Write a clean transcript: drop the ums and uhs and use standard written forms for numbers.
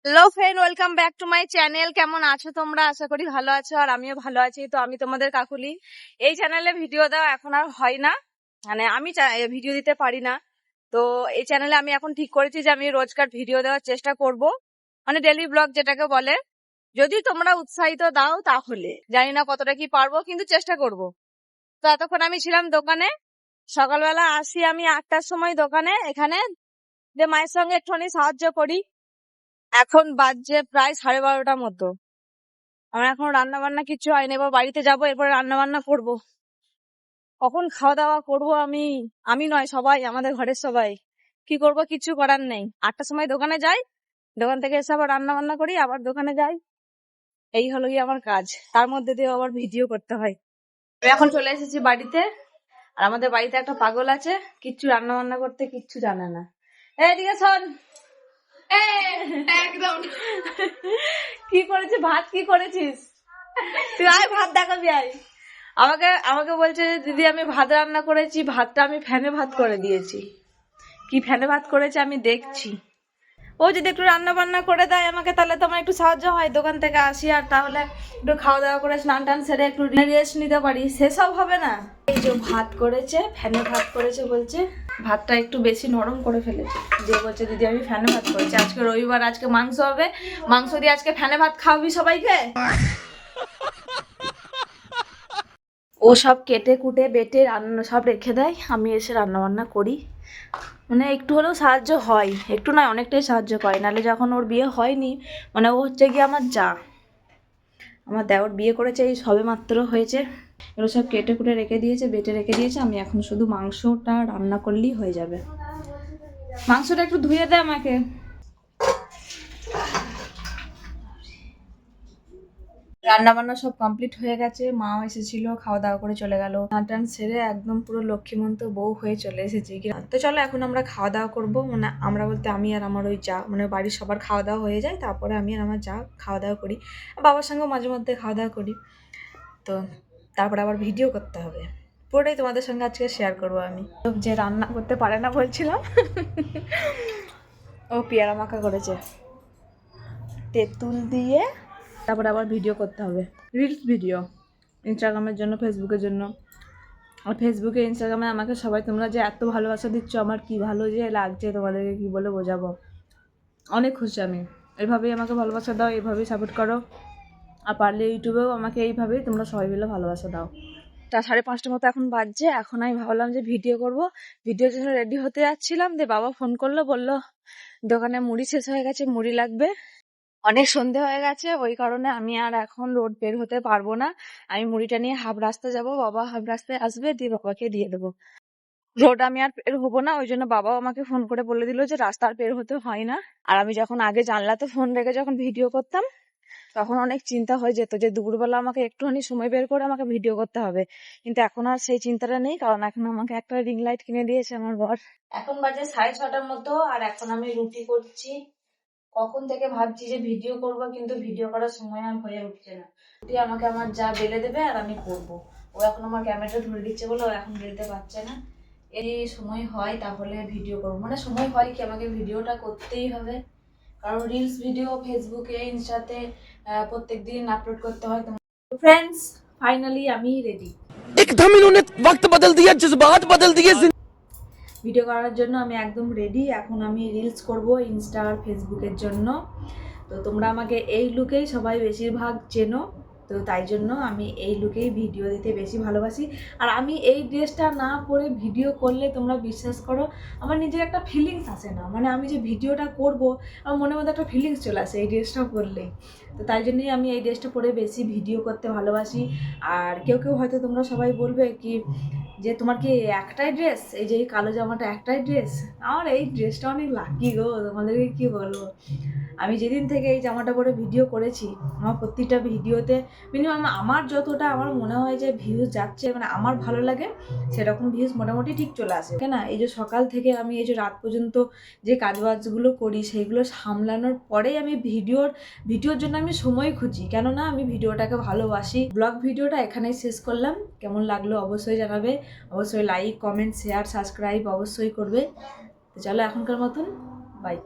Hello friend, welcome back to my channel. কেমন আছো তোমরা? আশা করি ভালো আছো, আর আমিও ভালো আছি। তো আমি তোমাদের কাকুলি। এই চ্যানেলে ভিডিও দেওয়া এখন আর হয় না, মানে আমি ভিডিও দিতে পারি না। তো এই চ্যানেলে আমি এখন ঠিক করেছি যে আমি রোজকার ভিডিও দেওয়ার চেষ্টা করব, মানে ডেইলি ব্লগ যেটাকে বলে। যদি তোমরা উৎসাহিত দাও তাহলে, জানি না কতটা কি পারবো, কিন্তু চেষ্টা করব। তো এতক্ষণ আমি ছিলাম দোকানে। সকালবেলা আসি আমি 8টার সময় দোকানে, এখানে যে মায়ের সঙ্গে একটুখানি সাহায্য করি। এখন বাজছে প্রায় 12:30টার মতো। আমার এখন রান্না বান্না কিছু হয়নি, এবার বাড়িতে যাবো, এরপরে রান্না বান্না করবো। কখন খাওয়া দাওয়া করবো আমি আমি নয়, সবাই, আমাদের ঘরের সবাই। কি করব, কিছু করার নেই। 8টার সময় দোকানে যাই, দোকান থেকে এসে আবার রান্না বান্না করি, আবার দোকানে যাই। এই হলো গিয়ে আমার কাজ, তার মধ্যে দিয়ে আবার ভিডিও করতে হয়। আমি এখন চলে এসেছি বাড়িতে। আর আমাদের বাড়িতে একটা পাগল আছে, কিচ্ছু রান্না বান্না করতে কিচ্ছু জানে না। এদিকে শোন, একদম। কি করেছিস ভাত, কি করেছিস তুই? আয় ভাত দেখাবি, আয়। আমাকে আমাকে বলছে যে দিদি আমি ভাত রান্না করেছি, ভাতটা আমি ফ্যানে ভাত করে দিয়েছি। কি ফ্যানে ভাত করেছে আমি দেখছি। ও যদি একটু রান্না বান্না করে দেয় আমাকে, তাহলে তো আমার একটু সাহায্য হয়। দোকান থেকে আসি আর তাহলে একটু খাওয়া দাওয়া করে স্নান টান সেরে একটু রেস্ট নিতে পারি, সেসব হবে না। এই যে ভাত করেছে, ফ্যানে ভাত করেছে, বলছে ভাতটা একটু বেশি নরম করে ফেলেছে। যে বলছে দিদি আমি ফ্যানে ভাত করেছি, আজকে রবিবার, আজকে মাংস হবে, মাংস দিয়ে আজকে ফ্যানে ভাত খাওয়াবি সবাইকে। ও সব কেটে কুটে বেটে রান্না সব রেখে দেয়, আমি এসে রান্না বান্না করি। মানে একটু হলেও সাহায্য হয়, একটু নয় অনেকটাই সাহায্য করে। নাহলে যখন ওর বিয়ে হয়নি, মানে ও হচ্ছে গিয়ে আমার যা, আমার দেওর বিয়ে করেছে এই সবে মাত্র হয়েছে। এগুলো সব কেটে কুটে রেখে দিয়েছে, বেটে রেখে দিয়েছে। আমি এখন শুধু মাংসটা রান্না করলেই হয়ে যাবে। মাংসটা একটু ধুয়ে দে আমাকে। রান্না বান্না সব কমপ্লিট হয়ে গেছে, মাও এসেছিল, খাওয়া দাওয়া করে চলে গেল। টান সেরে একদম পুরো লক্ষ্মীমন্ত বউ হয়ে চলে এসেছি। তো চলো এখন আমরা খাওয়া দাওয়া করবো, মানে আমরা বলতে আমি আর আমার ওই যা, মানে বাড়ির সবার খাওয়া দাওয়া হয়ে যায়, তারপরে আমি আর আমার যা খাওয়া দাওয়া করি। বাবার সঙ্গেও মাঝে মধ্যে খাওয়া দাওয়া করি। তো তারপরে আবার ভিডিও করতে হবে, পুরোটাই তোমাদের সঙ্গে আজকে শেয়ার করবো। আমি যে রান্না করতে পারে না বলছিলাম, ও পেয়ারা মাখা করেছে তেঁতুল দিয়ে। তারপরে আবার ভিডিও করতে হবে, রিলস ভিডিও, ইনস্টাগ্রামের জন্য, ফেসবুকের জন্য। আর ফেসবুকে ইনস্টাগ্রামে আমাকে সবাই তোমরা যে এত ভালোবাসা দিচ্ছ, আমার কি ভালো যে লাগছে, তোমাদেরকে কি বলে বোঝাবো। অনেক খুশি আমি। এইভাবেই আমাকে ভালোবাসা দাও, এইভাবেই সাপোর্ট করো। আর পারলে ইউটিউবেও আমাকে এইভাবেই তোমরা সবাই মিলে ভালোবাসা দাও। 5:30 মতো এখন বাজছে। এখন আমি ভাবলাম যে ভিডিও করব। ভিডিওর জন্য রেডি হতে যাচ্ছিলাম, দিয়ে বাবা ফোন করলো, বললো দোকানে মুড়ি শেষ হয়ে গেছে, মুড়ি লাগবে। অনেক সন্ধে হয়ে গেছে, ওই কারণে আমি আর এখন রোড বের হতে পারবো না। আমি মুড়িটা নিয়ে হাফ রাস্তা যাব, বাবা হাফ রাস্তায় আসবে, দিয়ে বাবাকে দিয়ে দেবো। রোড আমি আর বের হবো না, ওই জন্য বাবাও আমাকে ফোন করে বলে দিল যে রাস্তা আর বের হতে হয় না। আর আমি যখন আগে জানলাতে ফোন রেখে যখন ভিডিও করতাম, তখন অনেক চিন্তা হয়ে যেত যে দুপুরবেলা আমাকে একটুখানি সময় বের করে আমাকে ভিডিও করতে হবে। কিন্তু এখন আর সেই চিন্তাটা নেই, কারণ এখন আমাকে একটা রিং লাইট কিনে দিয়েছে আমার বর। এখন বাজে 6:30টার মতো, আর এখন আমি রুটি করছি। কখন থেকে ভাবছি যে ভিডিও করব, কিন্তু ভিডিও করার সময় আর হয়ে উঠছে না। রুটি আমাকে আমার যা বেলে দেবে আর আমি করব। ও এখন আমার ক্যামেরাটা ধরে দিচ্ছে বলে ও এখন বেলতে পারছে না। এই সময় হয় তাহলে ভিডিও করবো, মানে সময় হয় কি আমাকে ভিডিওটা করতেই হবে, কারণ রিলস ভিডিও ফেসবুকে ইনস্টাতে প্রত্যেকদিন আপলোড করতে হয়। ফ্রেন্ডস, ফাইনালি আমি রেডি। एकदम इन्होंने वक्त बदल दिया, जज्बात बदल दिए। ভিডিও করার জন্য আমি একদম রেডি। এখন আমি রিলস করব ইনস্টা আর ফেসবুকের জন্য। তো তোমরা আমাকে এই লুকেই সবাই বেশিরভাগ চেনো, তো তাই জন্য আমি এই লুকেই ভিডিও দিতে বেশি ভালোবাসি। আর আমি এই ড্রেসটা না পরে ভিডিও করলে তোমরা বিশ্বাস করো আমার নিজের একটা ফিলিংস আসে না, মানে আমি যে ভিডিওটা করব আমার মনের মধ্যে একটা ফিলিংস চলে আসে এই ড্রেসটা পরলেই। তো তাই জন্যই আমি এই ড্রেসটা পরে বেশি ভিডিও করতে ভালোবাসি। আর কেউ কেউ হয়তো তোমরা সবাই বলবে কি যে তোমার কি একটাই ড্রেস, এই যে এই কালো জামাটা একটাই ড্রেস? আমার এই ড্রেসটা অনেক লাকি গো, তোমাদেরকে কি বলবো। আমি যেদিন থেকে এই জামাটা পরে ভিডিও করেছি, আমার প্রত্যেকটা ভিডিওতে মিনিমাম আমার যতটা আমার মনে হয় যে ভিউজ যাচ্ছে, মানে আমার ভালো লাগে সেরকম ভিউজ মোটামুটি ঠিক চলে আসে। কেন এই যে সকাল থেকে আমি এই যে রাত পর্যন্ত যে কাজবাজগুলো করি সেইগুলো সামলানোর পরেই আমি ভিডিওর জন্য আমি সময় খুঁজি, কেননা আমি ভিডিওটাকে ভালোবাসি। ব্লগ ভিডিওটা এখানেই শেষ করলাম। কেমন লাগলো অবশ্যই জানাবে, অবশ্যই লাইক কমেন্ট শেয়ার সাবস্ক্রাইব অবশ্যই করবে। তো চলো এখনকার মতন বাই।